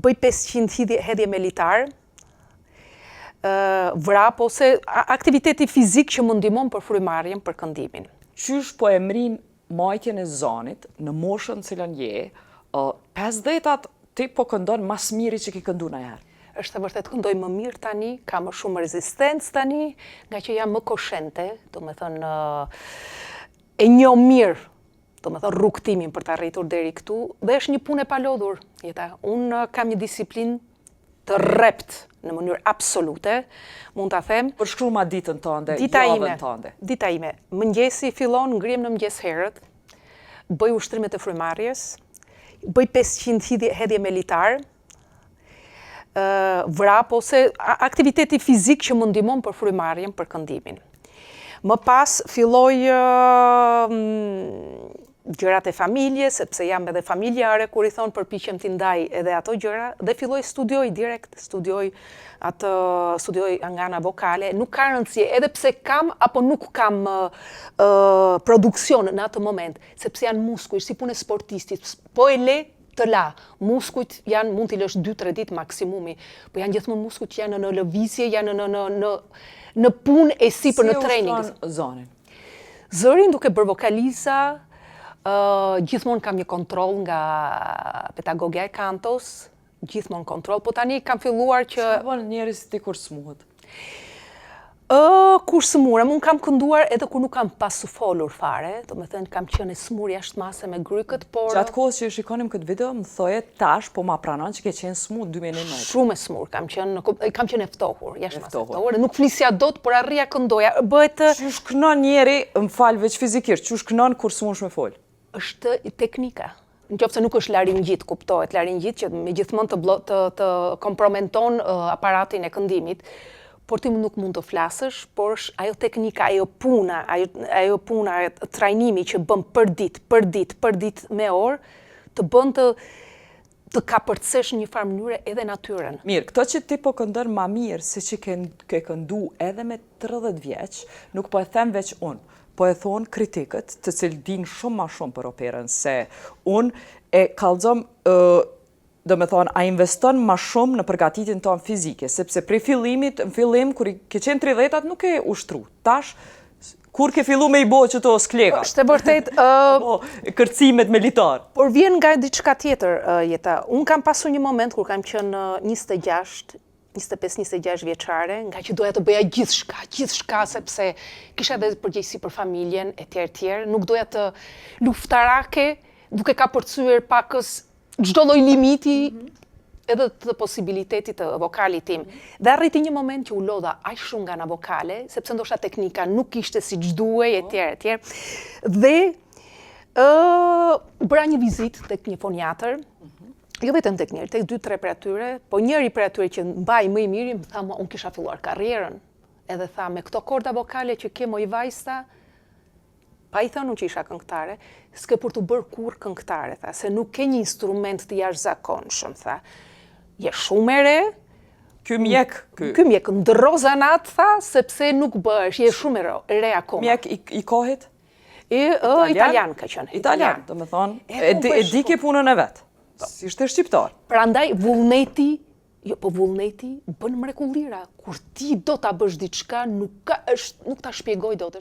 bëj 500 hedhje me litar, vrap ose aktiviteti fizik që më ndihmon për frymarrjen, për këndimin. Qysh po e mrin majtjen e zonit në moshën cilën je, 50-at ti po këndon mas miri që ki këndu ndonjëherë? Është e vërtet këndoj më mirë tani, ka më shumë rezistencë tani, nga që jam më koshente, do me thënë e njoh mirë, do me thënë rrugtimin për të arritur deri këtu, dhe është një punë e palodhur. Unë kam një disiplinë të rrept në mënyrë absolute, mund ta them. Përshkruaj ma ditën tënde, javën tënde. Dita ime, mëngjesi fillon, ngrihem në mëngjes herët, bëj ushtrimet e frymarrjes, bëj 500 hedhje me litar, vrap ose aktiviteti fizik që më ndihmon për frymarrjen, për këndimin. Më pas filloj gjërat e familjes, sepse jam edhe familjare, kur i thonë përpiqem t'i ndaj edhe ato gjëra, dhe filloj studioj direkt, studioj nga ana vokale. Nuk ka rëndësi, edhe pse kam apo nuk kam produksion në atë moment, sepse janë muskuj, si punë e sportistit, po e le të la. Muskujt janë, mund t'i lësh 2-3 ditë maksimumi, po janë gjithmonë muskujt që janë në lëvizje, janë në punë e sipër në training. Si e ushton zonin? Zërin duke bërë vokaliza, gjithmonë kam një kontroll nga pedagogja e kantos, gjithmonë kontroll, po tani kam filluar që... Çfarë bën njerëz ti kur smuhet? Kur smurem, unë kam kënduar edhe kur nuk kam pasu folur fare, do me thënë kam qenë e smur jashtë mase me grykët, por... Gjatë kohës që shikonim këtë video, më thoje tash, po ma pranon që ke qenë smur 2019. Shumë e smur, kam qenë e ftohur, jashtë mase ftohur, nuk flisja dot, por arria këndoja. Qysh kënon njeri, më falë veç fizikisht, qysh kënon kur smush me fol? Është teknika. Nëse nuk është laringjit, kuptohet, laringjit që me gjithmonë të kompromenton aparatin e këndimit, por ti nuk mund të flasësh, por ajo teknika, ajo puna, trajnimi që bën për ditë me orë, të bën të kapërcesh një farë mënyre edhe natyrën. Mirë, këto që ti po këndon ma mirë se që ke këndu edhe me 30 vjeç, nuk po e them veç unë, po e thonë kritikët, të cilë din shumë ma shumë për operën, se unë e kallëzom, do me thonë, a investon ma shumë në përgatitin tonë fizike, sepse prej fillimit, në fillim, kur ke qenë 30-at, nuk e ushtru. Tash, kur ke fillu me i bo që to skleva? Është e vërtet... Kërcimet me litar. Por vjen nga diçka tjetër, Jeta. Unë kam pasur një moment kur kam qenë 25-26 vjeçare, nga që doja të bëja gjithçka, sepse kisha edhe përgjegjësi për familjen, e tjerë, nuk doja të luftarake, duke ka përcyer pakës çdo lloj limiti edhe të posibilitetit të vokalit tim. Dhe arriti një moment që u lodha aq shumë nga ana vokale, sepse ndoshta teknika nuk ishte siç duhej e tjerë. Dhe bëra një vizitë tek një foniatër, jo vetëm tek njëri, tek 2-3 prej atyre, po njëri prej atyre që mbaj më i miri më tha, unë kisha filluar karrierën, edhe tha, me këto korda vokale që ke moj vajza, pa i thënë unë që isha këngëtare, s'ke për të bërë kur këngëtare, tha, se nuk ke një instrument të jashtëzakonshëm, tha. Je shumë e re. Ky mjek ndërro zanat, tha, sepse nuk bëhesh, je shumë e re akoma. Mjek i kohit? Italian ka qenë. Italian, do me thonë, e di ke punën e vetë. Si ishte shqiptar. Prandaj, vullneti bën mrekullira. Kur ti do ta bësh diçka, nuk ta shpjegoj dot.